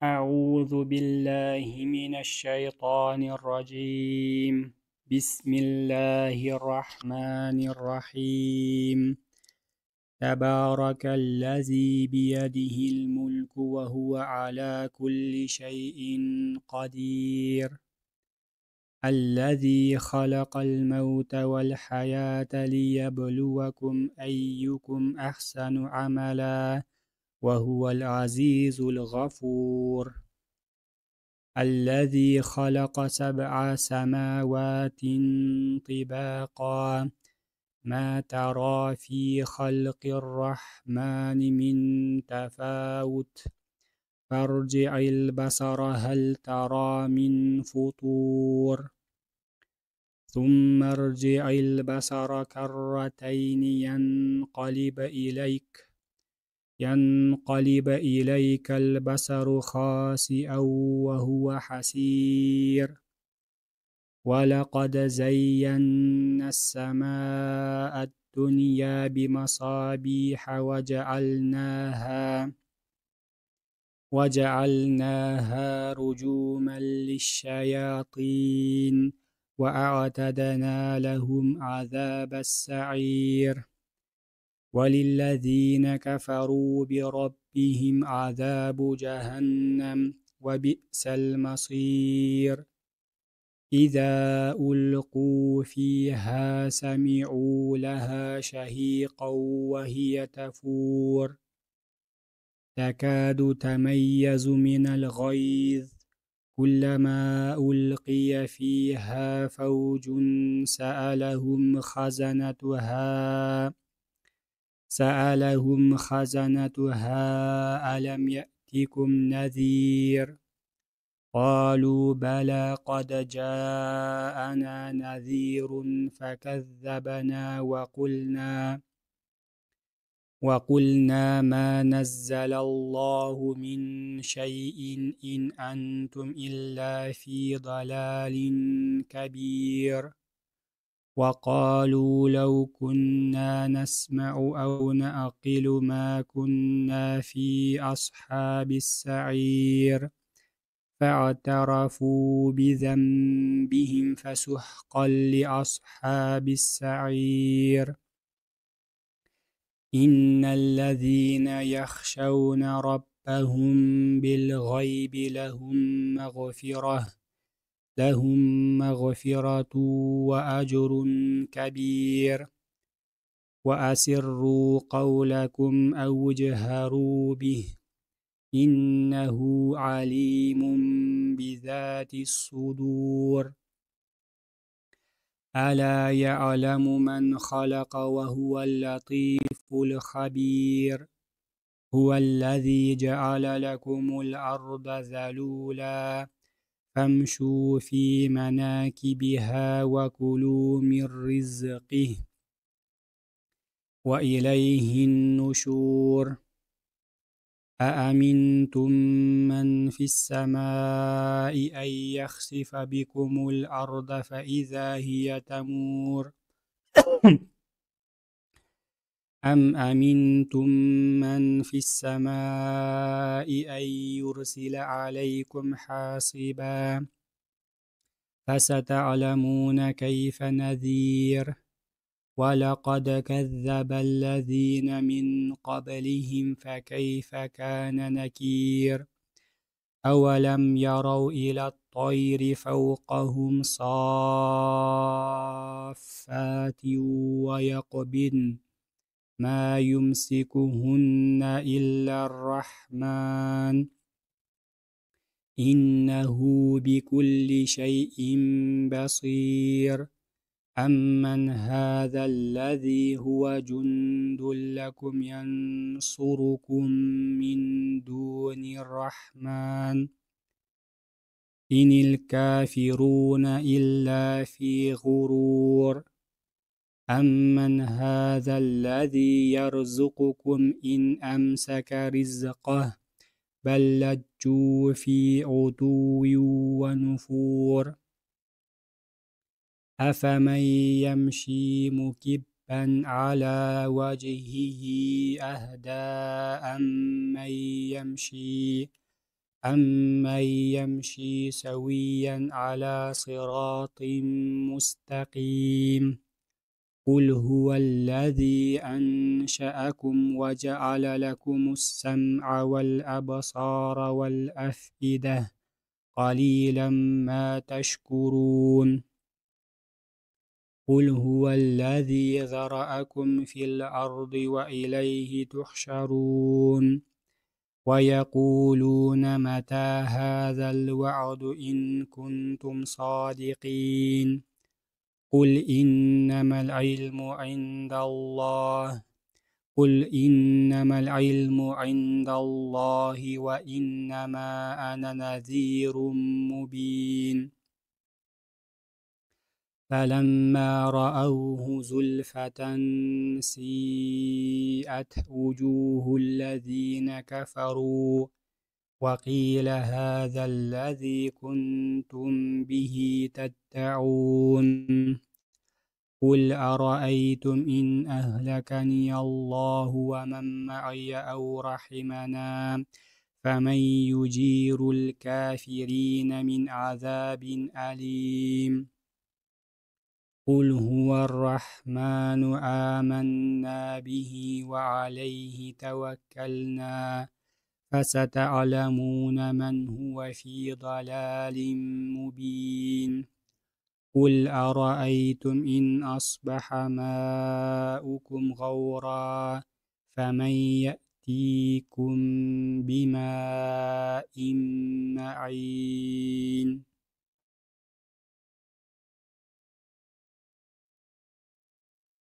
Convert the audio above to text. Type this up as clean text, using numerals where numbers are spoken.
أعوذ بالله من الشيطان الرجيم. بسم الله الرحمن الرحيم. تبارك الذي بيده الملك وهو على كل شيء قدير. الذي خلق الموت والحياة ليبلوكم أيكم أحسن عملا وهو العزيز الغفور. الذي خلق 7 سماوات طباقا ما ترى في خلق الرحمن من تفاوت فارجع البصر هل ترى من فطور ثم ارجع البصر كرتين ينقلب إليك البصر خاسئا وهو حسير. ولقد زينا السماء الدنيا بمصابيح وجعلناها رجوما للشياطين وأعتدنا لهم عذاب السعير. وللذين كفروا بربهم عذاب جهنم وبئس المصير. إذا ألقوا فيها سمعوا لها شهيقا وهي تفور تكاد تميز من الغيظ كلما ألقي فيها فوج سألهم خزنتها ألم يأتكم نذير قالوا بلى قد جاءنا نذير فكذبنا وقلنا ما نزل الله من شيء إن أنتم إلا في ضلال كبير. وقالوا لو كنا نسمع أو نعقل ما كنا في أصحاب السعير فاعترفوا بذنبهم فسحقا لأصحاب السعير. إن الذين يخشون ربهم بالغيب لهم مغفرة وأجر كبير. وأسروا قولكم أو اجهروا به إنه عليم بذات الصدور. ألا يعلم من خلق وهو اللطيف الخبير. هو الذي جعل لكم الأرض ذلولا فامشوا في مناكبها وكلوا من رزقه وإليه النشور. أأمنتم من في السماء أن يخسف بكم الأرض فإذا هي تمور أم أمنتم من في السماء أن يرسل عليكم حاصبا فستعلمون كيف نذير. ولقد كذب الذين من قبلهم فكيف كان نكير. أولم يروا إلى الطير فوقهم صافات ويقبضن ما يمسكهن إلا الرحمن إنه بكل شيء بصير. أمن هذا الذي هو جند لكم ينصركم من دون الرحمن إن الكافرون إلا في غرور. أمن هذا الذي يرزقكم إن أمسك رزقه بل لجوا في عتو ونفور. أفمن يمشي مكبا على وجهه أهدى أمن يمشي أمن يمشي سويا على صراط مستقيم قل هو الذي أنشأكم وجعل لكم السمع والأبصار والأفئدة قليلا ما تشكرون قل هو الذي ذرأكم في الأرض وإليه تحشرون ويقولون متى هذا الوعد إن كنتم صادقين قل إنما العلم عند الله وإنما أنا نذير مبين فلما رأوه زلفة سيئت وجوه الذين كفروا وقيل هذا الذي كنتم به تدعون قل أرأيتم إن أهلكني الله ومن معي أو رحمنا فمن يجير الكافرين من عذاب أليم قل هو الرحمن آمنا به وعليه توكلنا فستعلمون من هو في ضلال مبين قل أرأيتم إن أصبح ماؤكم غورا فمن يأتيكم بماء معين